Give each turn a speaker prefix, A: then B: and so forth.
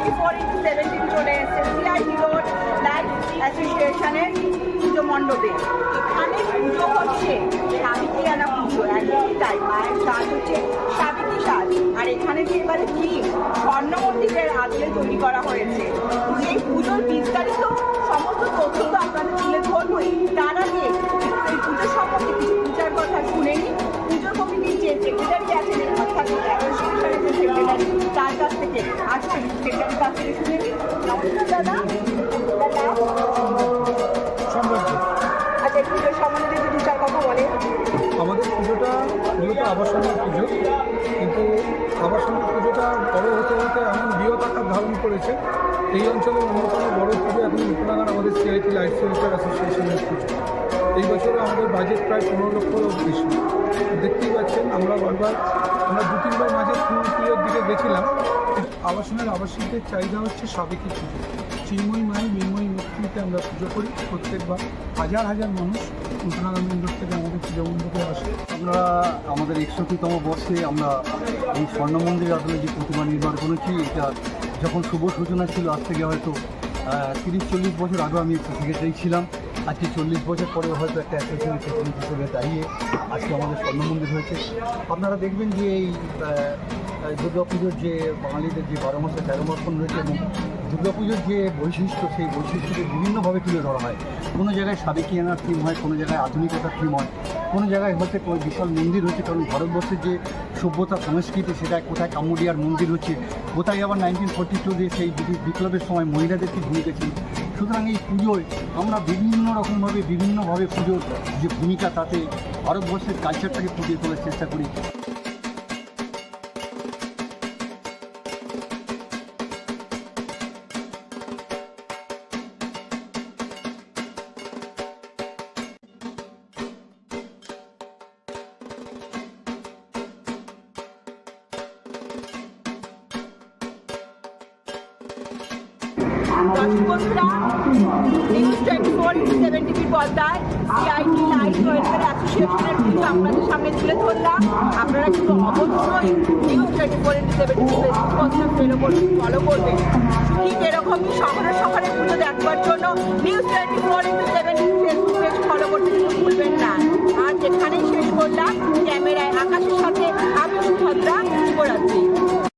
A: 24/7 চলে এসেছে CIT road life অ্যাসোসিয়েশনের পুজো মণ্ডপে। এখানে পুজো হচ্ছে সাবিত্রিয়ানা পুজো, একদমই তাই। মায়ের সাজ হচ্ছে সাবিত্রী সাজ, আর এখানে যে এবারে থিম স্বর্ণ মন্দিরের আদলে তৈরি করা হয়েছে। এই পুজোর বিস্তারিত সমস্ত তথ্য তো আপনাদের তুলে ধরবই, তার আগে এই পুজো সম্পর্কে কিছু পূজার কথা শুনে নিই। পুজো কমিটির যে সেক্রেটারি আছেন, অর্থাৎ অ্যাসোসিয়েশনের যে সেক্রেটারি, তার কাছ থেকে আসছেন সেক্রেটারির কাছ থেকে শুনে নিই। নমস্কার দাদা। আচ্ছা, পুজোর সম্বন্ধে যদি দু চার কথা বলে।
B: আমাদের পুজোটা মূলত আবাসনের পুজো, কিন্তু আবাসনের পুজোটা বড় হতে হতে এমন বৃহৎ আকার ধারণ করেছে। এই অঞ্চলের অন্যতম বড় পুজো এখন উপনাগার আমাদের সিআইটি লাইফ ওয়েলফেয়ার অ্যাসোসিয়েশনের পুজো। এই বছরে আমাদের বাজেট প্রায় 15 লক্ষেরও বেশি। দেখতেই পাচ্ছেন, আমরা 2-3বার মাঝে পুজোর দিকে গেছিলাম। আবাসনের আবাসিকদের চাহিদা হচ্ছে সাবেকি পুজো। চিন্ময়ী মাই মৃন্ময়ী মূর্তিতে আমরা পুজো করি। প্রত্যেকবার হাজার হাজার মানুষ উল্টোনাগা মেন রোড থেকে আমাদের পুজো মণ্ডপে আসে।
C: আমরা আমাদের 61তম বর্ষে আমরা এই স্বর্ণ মন্দির আসলে যে প্রতিমা নির্মাণ করেছি, এটা যখন শুভ সূচনা ছিল, আজ থেকে হয়তো 30-40 বছর আগে আমি একটা সেক্রেটারি ছিলাম। আজকে 40 বছর পরেও হয়তো একটা অ্যাসোসিয়েশনের সেক্রেটারি হিসেবে দাঁড়িয়ে আজকে আমাদের স্বর্ণ মন্দির হয়েছে। আপনারা দেখবেন যে এই দুর্গাপুজোর যে বাঙালিদের যে 12 মাসে 13 পার্বণ রয়েছে, এবং দুর্গাপুজোর যে বৈশিষ্ট্য, সেই বৈশিষ্ট্যকে বিভিন্নভাবে তুলে ধরা হয়। কোনো জায়গায় সাবেকিয়ানার থিম হয়, কোনো জায়গায় আধুনিকতার থিম হয়, কোনো জায়গায় হচ্ছে বিশাল মন্দির হচ্ছে। কারণ ভারতবর্ষের যে সভ্যতা সংস্কৃতি, সেটা কোথায় কাম্বোডিয়ার মন্দির হচ্ছে, কোথায় আবার 1942 সেই বিপ্লবের সময় মহিলাদেরকে ভূমিকা ছিল। সুতরাং এই পুজোয় আমরা বিভিন্ন রকমভাবে বিভিন্নভাবে পুজোর যে ভূমিকা, তাতে ভারতবর্ষের কালচারটাকে ফুটিয়ে তোলার চেষ্টা করি।
A: বন্ধুরা, নিউজ 24/7 টিভির পর্দায় সিআইটি লাইফ ওয়েলফেয়ার অ্যাসোসিয়েশনের পুজো আপনাদের সামনে তুলে ধরলাম। আপনারা কিন্তু অবশ্যই নিউজ 24/7 টিভি ফেসবুক পেজটা ফলো করবেন। ঠিক এরকমই শহরে শহরে পুজো দেখবার জন্য news 24/7 TV Facebook page follow করতে কিন্তু ভুলবেন না। আর যেখানেই শেষ করলাম, ক্যামেরায় আকাশের সাথে আমি সুভদ্রা। শুভরাত্রি।